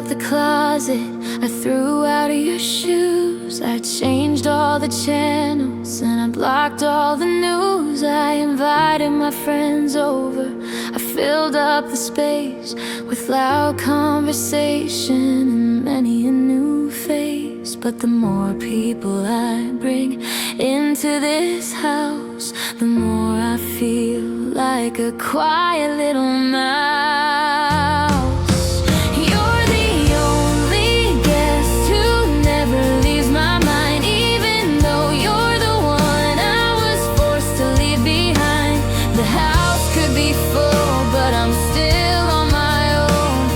up the closet, I threw out your shoes. I changed all the channels and I blocked all the news. I invited my friends over, I filled up the space with loud conversation and many a new face. But the more people I bring into this house, the more I feel like a quiet little mouse. You're the only guest who never leaves my mind, even though you're the one I was forced to leave behind. The house could be full, but I'm still on my own,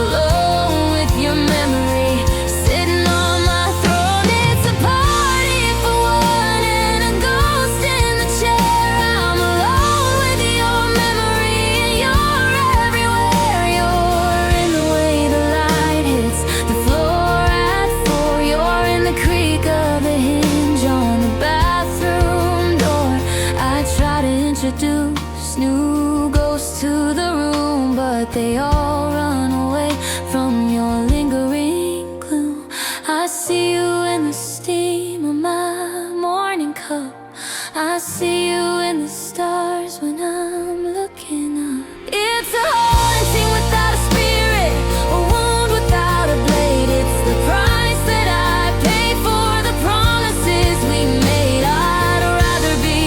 alone with your memory sitting on my throne. It's a party for one and a ghost in the chair. I'm alone with your memory and you're everywhere. You're in the way the light hits the floor at 4. You're in the creak of the hinge on the bathroom door. I try to introduce new ghosts to the room, but they all run away from your lingering gloom. I see you in the steam of my morning cup. I see you in the stars when I'm looking up. It's a haunting without a spirit, a wound without a blade. It's the price that I pay for the promises we made. I'd rather be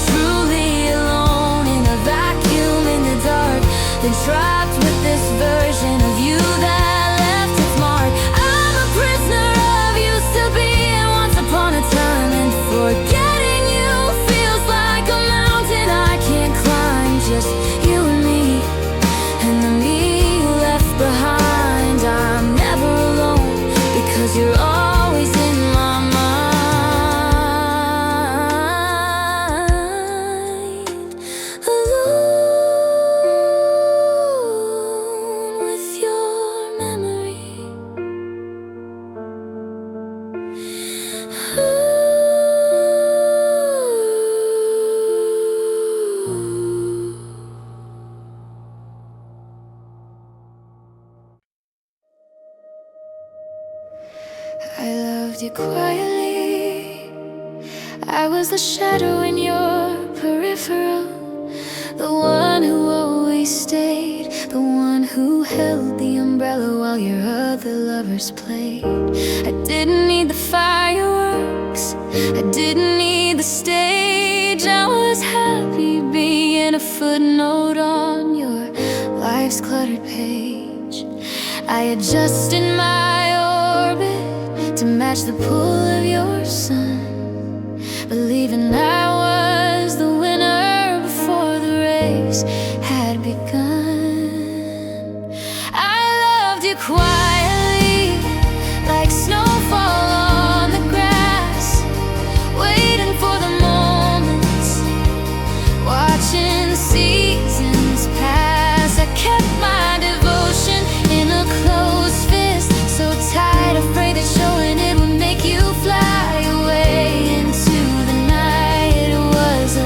truly alone in a vacuum in the dark than trapped with this version of you that left its mark. I'm a prisoner of you still being once upon a time, and forgetting you feels like a mountain I can't climb. Just you and me, and the me left behind. I'm never alone because you're always in my mind. Alone with your memory. I loved you quietly. I was the shadow in your peripheral, the one who always stayed, the one who held the umbrella while your other lovers played. I didn't need the fireworks, I didn't need the stage. I was happy being a footnote on your life's cluttered page. I adjusted my orbit to match the pull of your sun, believing I was the winner before the race had begun. I loved you quietly, like snowfall on the grass, waiting for the moments, watching the seasons pass. I kept my devotion in a closed fist, so tight, afraid that showing it would make you fly away into the night. It was a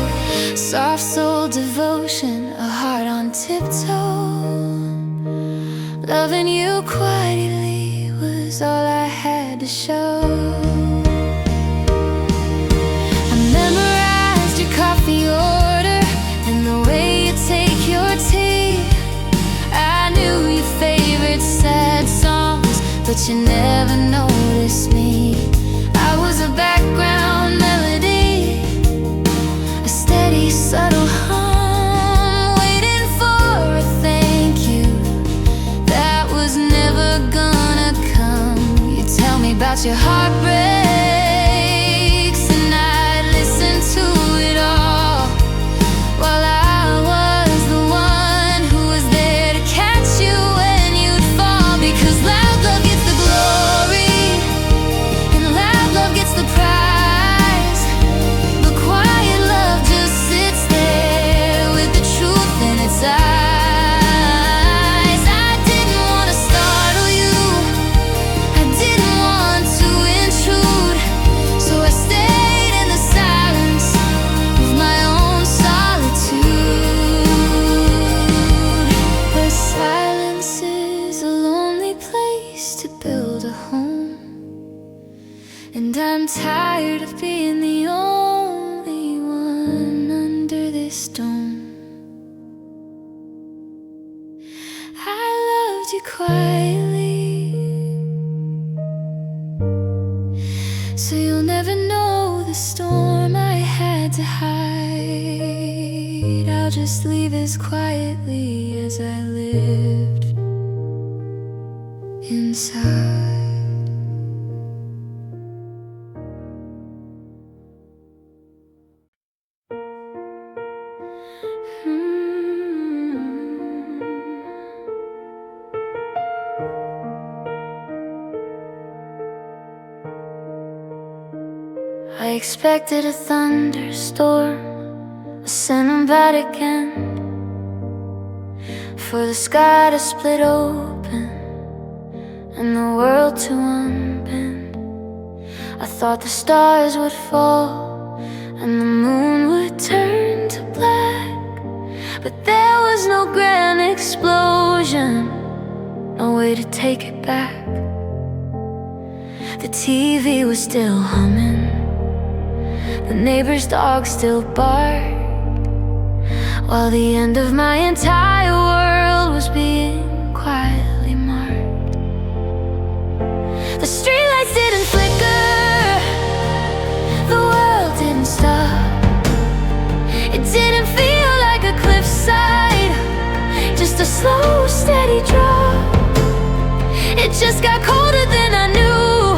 soft soul devotion, a heart on tiptoe. Loving you quietly was all I had to show. I memorized your coffee order and the way you take your tea. I knew your favorite sad songs, but you never noticed me. I was a background melody, a steady, subtle hum, waiting for a thank you that was never gonna come. You tell me about your heartbreaks, and I'd listen to it all, while I was the one who was there to catch you when you'd fall. Because loud love gets the glory, and loud love gets the prize, but quiet love just sits there with the truth in its eyes. I didn't want to startle you, I didn't want to And I'm tired of being the only one under this dome. I loved you quietly, so you'll never know the storm I had to hide. I'll just leave as quietly as I lived inside. I expected a thunderstorm, a cinematic end, for the sky to split open and the world to unbend. I thought the stars would fall and the moon would turn to black, but there was no grand explosion, no way to take it back. The TV was still humming, the neighbor's dog still barked, while the end of my entire world was being quietly marked. The streetlights didn't flicker, the world didn't stop. It didn't feel like a cliffside, just a slow, steady drop. It just got colder than I knew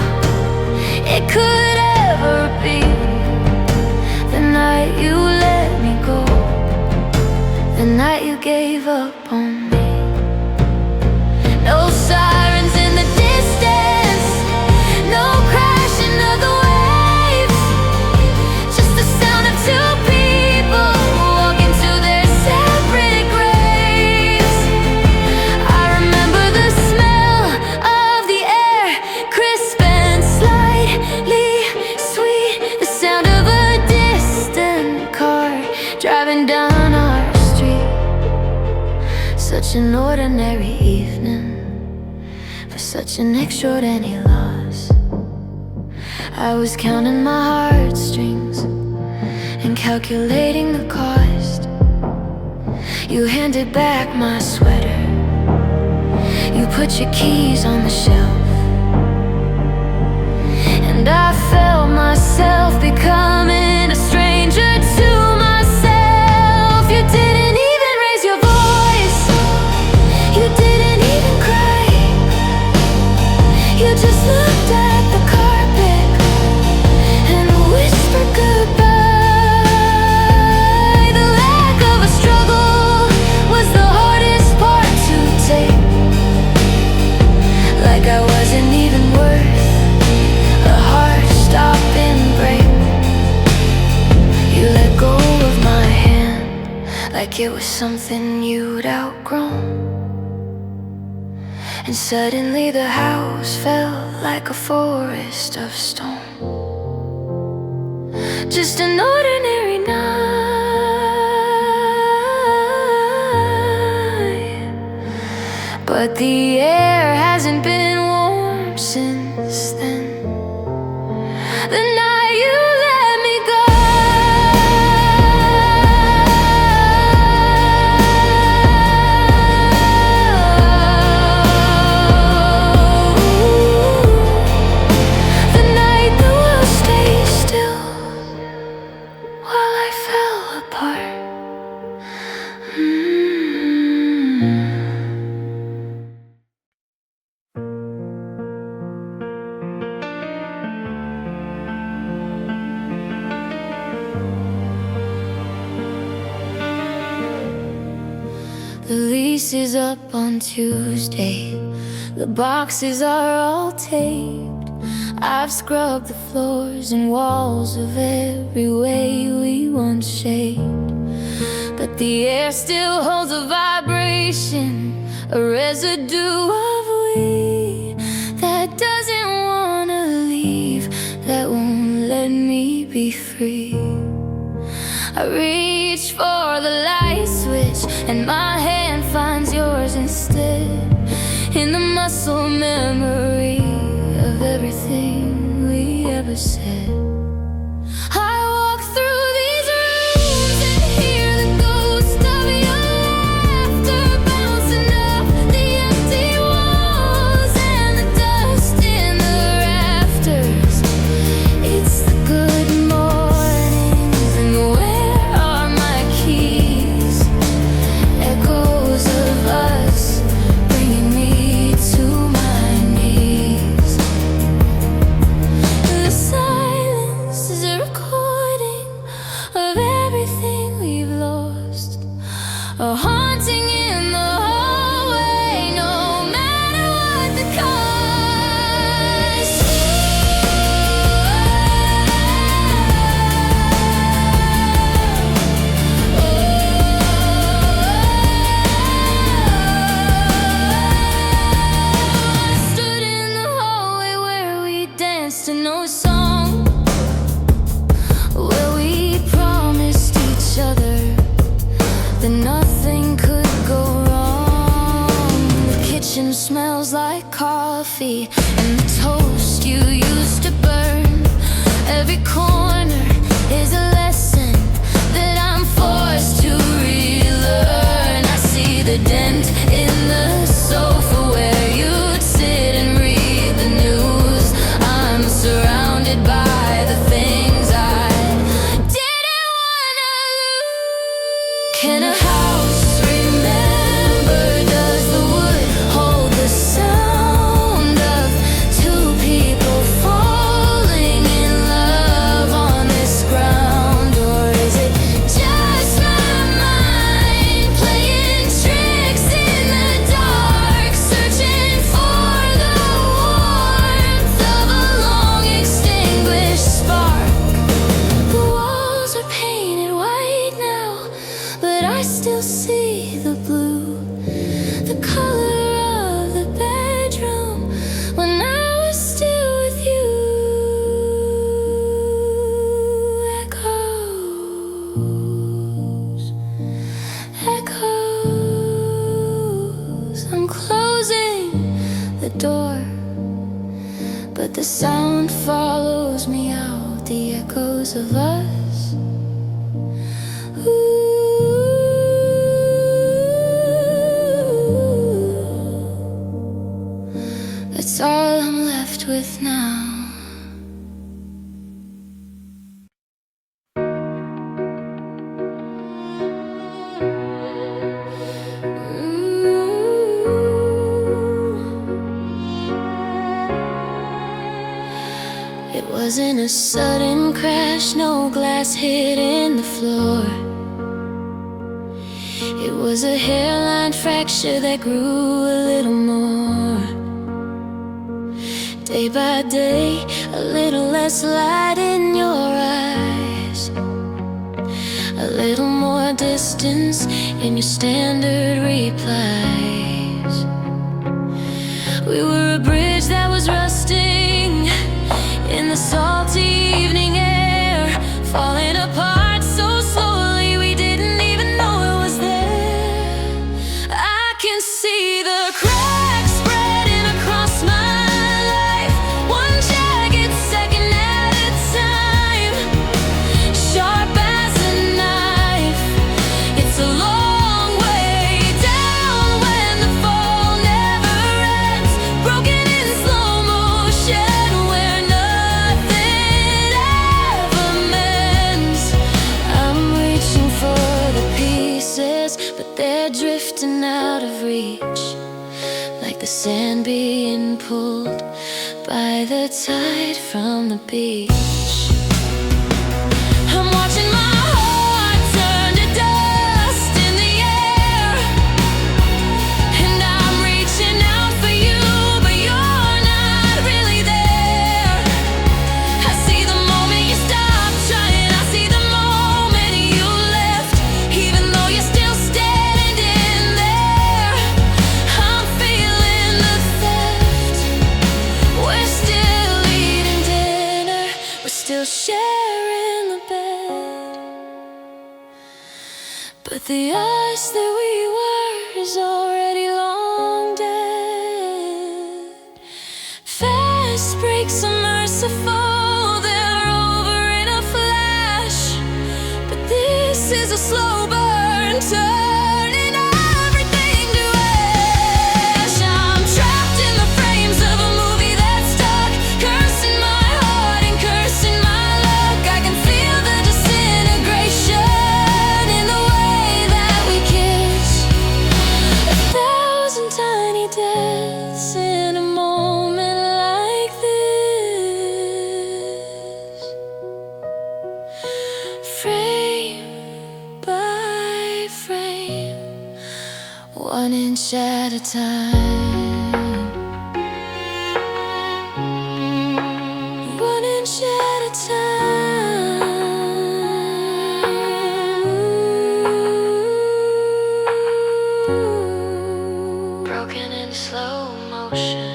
it could ever be. The night you let me go, the night you gave up on me. No sirens in the distance, no crashing of the waves, just the sound of two people walking to their separate graves. I remember the smell of the air, crisp and slightly sweet, the sound of a distant car driving down our street. Such an ordinary evening for such an extraordinary loss. I was counting my heartstrings and calculating the cost. You handed back my sweater, you put your keys on the shelf, and I felt myself becoming a stranger to myself. You didn't even raise your voice, you didn't even cry, you just looked at the carpet and whispered goodbye. The lack of a struggle was the hardest part to take, like I wasn't even worth a heart-stopping break. You let go of my hand like it was something you'd outgrown, and suddenly the house felt like a forest of stone. Just an ordinary night, but the air hasn't been warm since then. The night you let me go, the night the world stayed still while I fell apart. The lease is up on Tuesday, the boxes are all taped. I've scrubbed the floors and walls of every way we once shaped, but the air still holds a vibration, a residue of we that doesn't wanna leave, that won't let me be free. I reach for the light switch and my hand finds yours instead, in the muscle memory of everything we ever ever said. I walk through these rooms and hear the ghost of your laughter bouncing off the empty walls and the dust in the rafters. It's the good mornings and where are my keys? Echoes of us bringing me to my knees. The silence is a recording of everything we've lost, a haunting in the hallway, no matter what the cost. I stood in the hallway where we danced to no song, where we promised each other that nothing could go wrong. The kitchen smells like coffee and the toast you used to burn. Every corner is a lesson that I'm forced to relearn. I see the dent in the sofa where you'd sit and read the news. I'm surrounded by the things I didn't wanna lose. Can a house remember? Does the wood hold the sound of two people falling in love on this ground? Or is it just my mind playing tricks in the dark, searching for the warmth of a long extinguished spark? The walls are painted white now, but I still see the blue, the color of the bedroom when I was still with you. Echoes, echoes. I'm closing the door, but the sound follows me out, the echoes of us. That's all I'm left with now. It wasn't a sudden crash, no glass hit in the floor. It was a hairline fracture that grew a little more. Day by day, a little less light in your eyes, a little more distance in your standard replies. We were a bridge that was rusting in the salty evening air, falling apart so slowly we didn't even know it was there. I can see the cracks spreading across my life, one jagged second at a time, sharp as a knife. It's a long way down when the fall never ends, broken in slow motion where nothing ever mends. I'm reaching for the pieces, but they're drifting out of reach, like the sand being pulled by the tide from the beach. I'm watching my heart turn to dust in the air, and I'm reaching out for you, but you're not really there. I see the moment you stopped trying, I see the moment you left, even though you're still standing there. I'm feeling the theft. We're still eating dinner, we're still sharing the bed, but the us that we were is already long dead. Fast breaks are merciful, a slow burn, turning everything to ash. I'm trapped in the frames of a movie that's stuck, cursing my heart and cursing my luck. I can feel the disintegration in the way that we kiss. 1,000 tiny deaths in a moment like this, frame by frame, 1 inch at a time, 1 inch at a time. Broken in slow motion,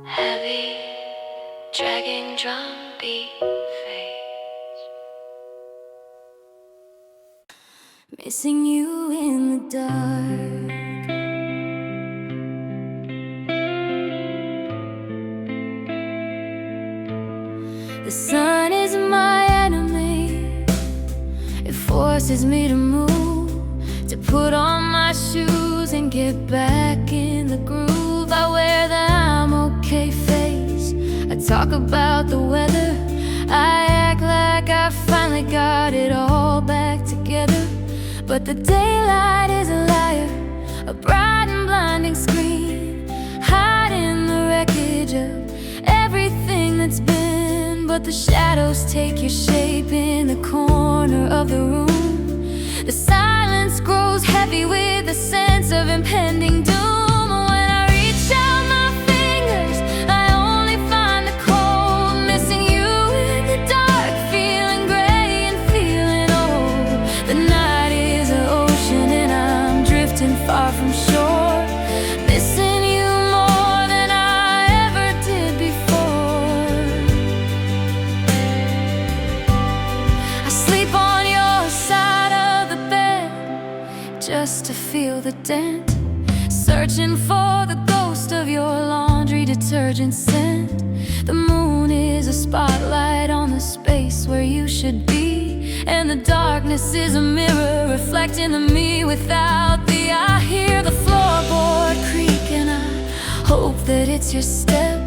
heavy, dragging drum beat fades. Missing you in the dark. The sun is my enemy. It forces me to move, to put on my shoes and get back in the groove. I wear the I'm okay face. I talk about the weather. I act like I finally got it all back together. But the daylight is a liar, a bright and blinding screen, hiding the wreckage of everything that's been. But the shadows take your shape in the corner of the room. The silence grows heavy with the sense of impending doom. When I reach out my fingers, I only find the cold. Missing you in the dark, feeling gray and feeling old. The night is an ocean and I'm drifting far from shore, missing you more than I ever did before. I sleep on your side of the bed just to feel the dent, searching for the ghost of your laundry detergent scent. The moon is a spotlight on the space where you should be, and the darkness is a mirror reflecting to me without the I hear the floorboard creak and I hope that it's your step,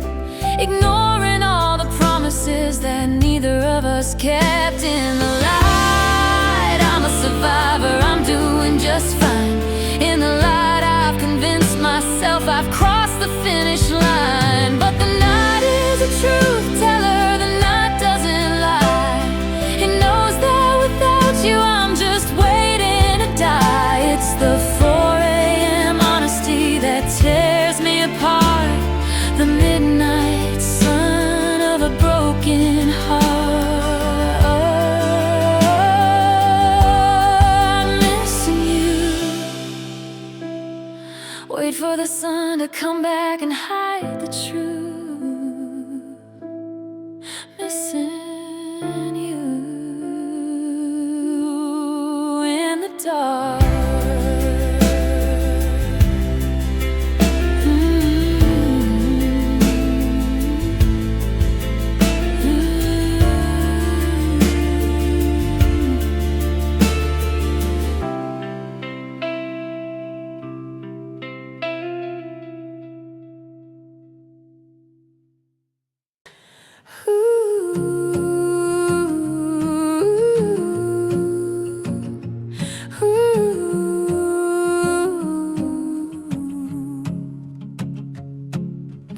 ignoring all the promises that neither of us kept. In the light, I'm a survivor, I'm doing just fine. In the light, I've convinced myself I've crossed the finish line. But the night is a truth teller, the night doesn't lie. It knows that without you I'm just waiting to die. It's the 4 a.m. honesty that tears me apart, the midnight sun of a broken heart. I'm missing you. Wait for the sun to come back and hide the truth. Missing you in the dark.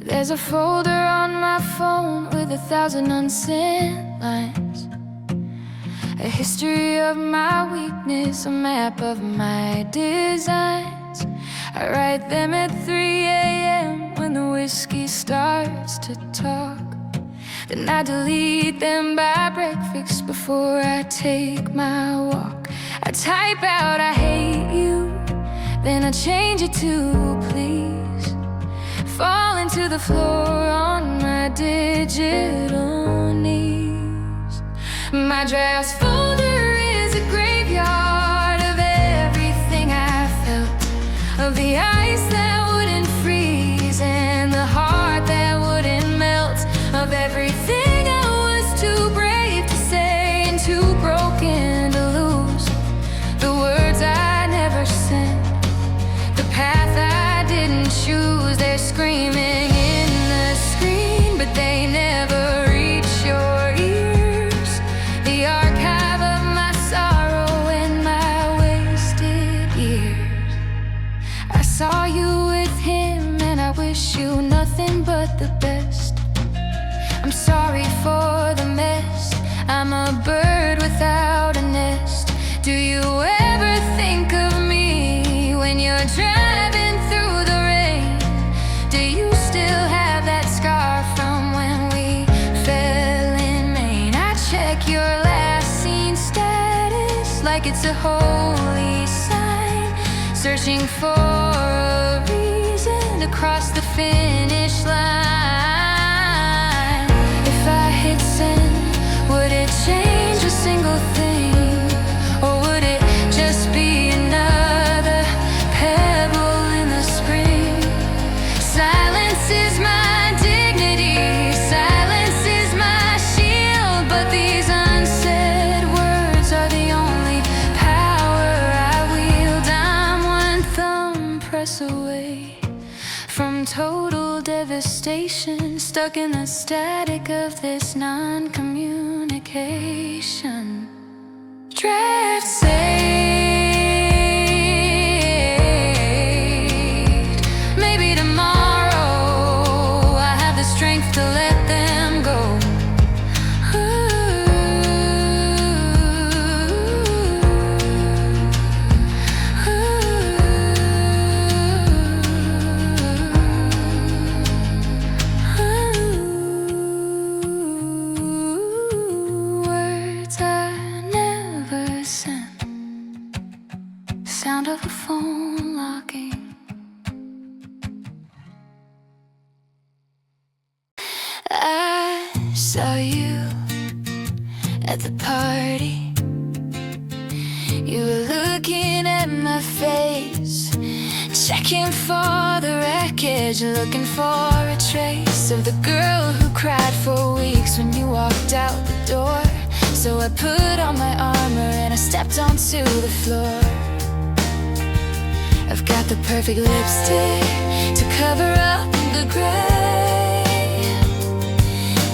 There's a folder on my phone with 1,000 unsent lines, a history of my weakness, a map of my designs. I write them at 3 a.m. when the whiskey starts to talk. Then I delete them by breakfast before I take my walk. I type out I hate you, then I change it to please. Falling to the floor on my digital knees. My drafts folder is a graveyard of everything I felt, of the ice that wouldn't freeze and the heart that wouldn't melt, of everything I was too brave to say and too broken your last seen status, like it's a holy sign, searching for a reason to cross the finish line. If I hit send, would it change a single thing? Or would it just be another pebble in the spring? Silence is my dignity, silence is my shield, but these unsaid words are the only power I wield. I'm one thumb press away from total devastation, stuck in the static of this non-communication. Draft saved. Maybe tomorrow I have the strength to let them go. Sound of a phone locking. I saw you at the party. You were looking at my face, checking for the wreckage, looking for a trace of the girl who cried for weeks when you walked out the door. So I put on my armor and I stepped onto the floor. I've got the perfect lipstick to cover up the gray,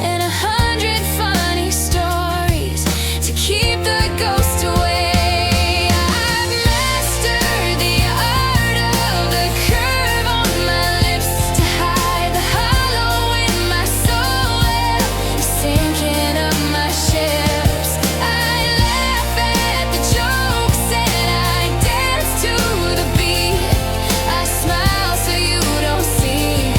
and 100 funny stories to keep the ghost away. I've mastered the art of the curve on my lips to hide the hollow in my soul, sinking up my ships. I laugh at the jokes and I dance to the beat. I smile so you don't see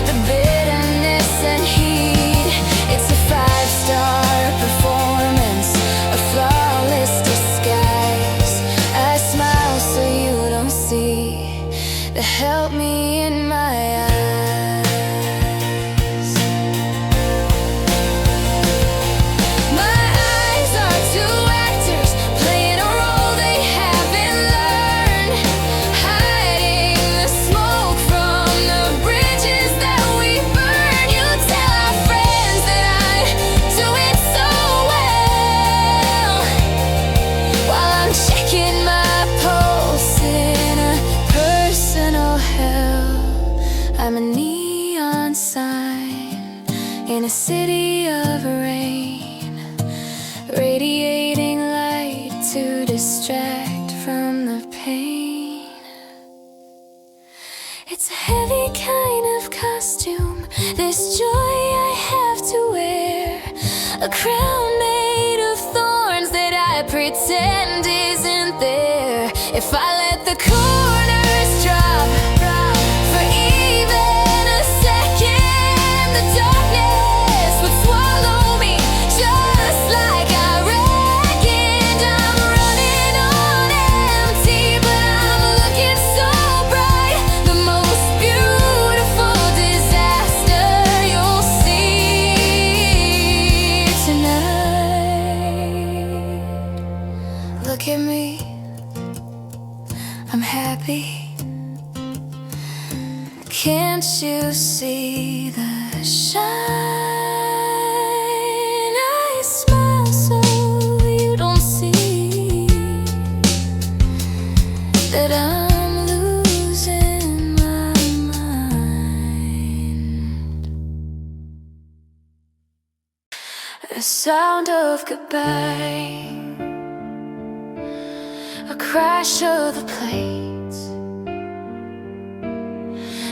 the bitterness and heat. It's a 5-star performance, a flawless disguise. I smile so you don't see the help me in my eyes. My eyes are two actors playing a role they haven't learned, hiding the smoke from the bridges that we burn. You tell our friends that I do it so well, while I'm checking my pulse in a personal hell. I'm a neon sign in a city of rain, radiating light to distract from the pain. It's a heavy kind of costume, this joy I have to wear, a crown made of thorns that I pretend isn't there. If I let the corners drop for even a second, the darkness would swallow me just like I reckoned. I'm running on empty, but I'm looking so bright. The most beautiful disaster you'll see tonight. Look at me, I'm happy. Can't you see the shine? I smile so you don't see that I'm losing my mind. The sound of goodbye, a crash of the plates,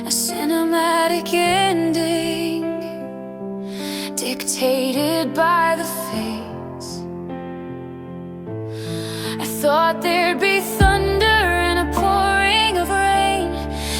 a cinematic ending dictated by the fates. I thought there'd be thunder and a pouring of rain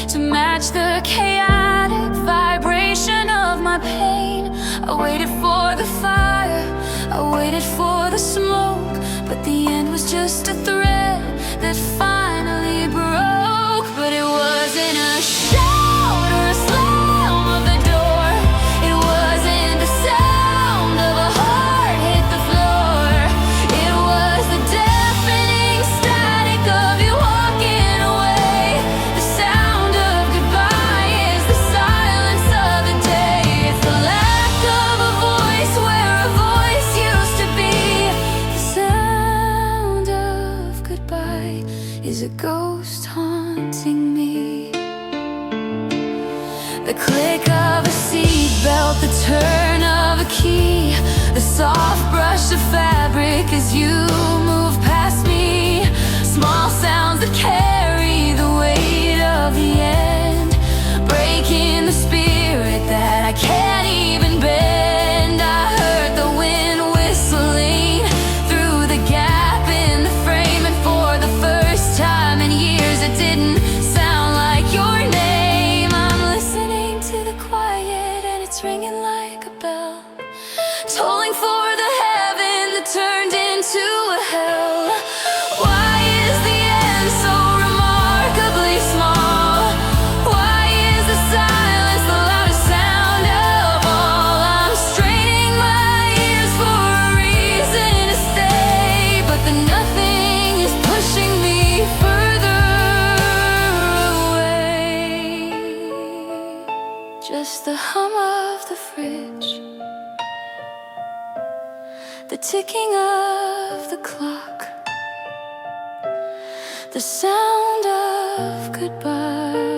to match the chaotic vibration of my pain. I waited for the fire, I waited for smoke, but the end was just a thread that finally broke. But it wasn't a shout or a slam of the door. It wasn't the sound of a heart hit the floor. It was the deafening static of you walking away. The sound of goodbye is the silence of the day. It's the lack of a voice where a voice used to be. The sound of goodbye is a ghost haunting me. The click of a seatbelt, the turn of a key, the soft brush of fabric as you move past me. Small sounds that carry the weight of the end, breaking the spirit that I can't even bend. I heard the wind whistling through the gap in the frame, and for the first time in years it didn't sound like your name. I'm listening to the quiet and it's ringing like a bell, tolling for the heaven that turned into a hell. Why is the end so remarkably small? Why is the silence the loudest sound of all? I'm straining my ears for a reason to stay, but the nothing is pushing me further away. Just the hum of the fridge, the ticking of the clock, the sound of goodbye.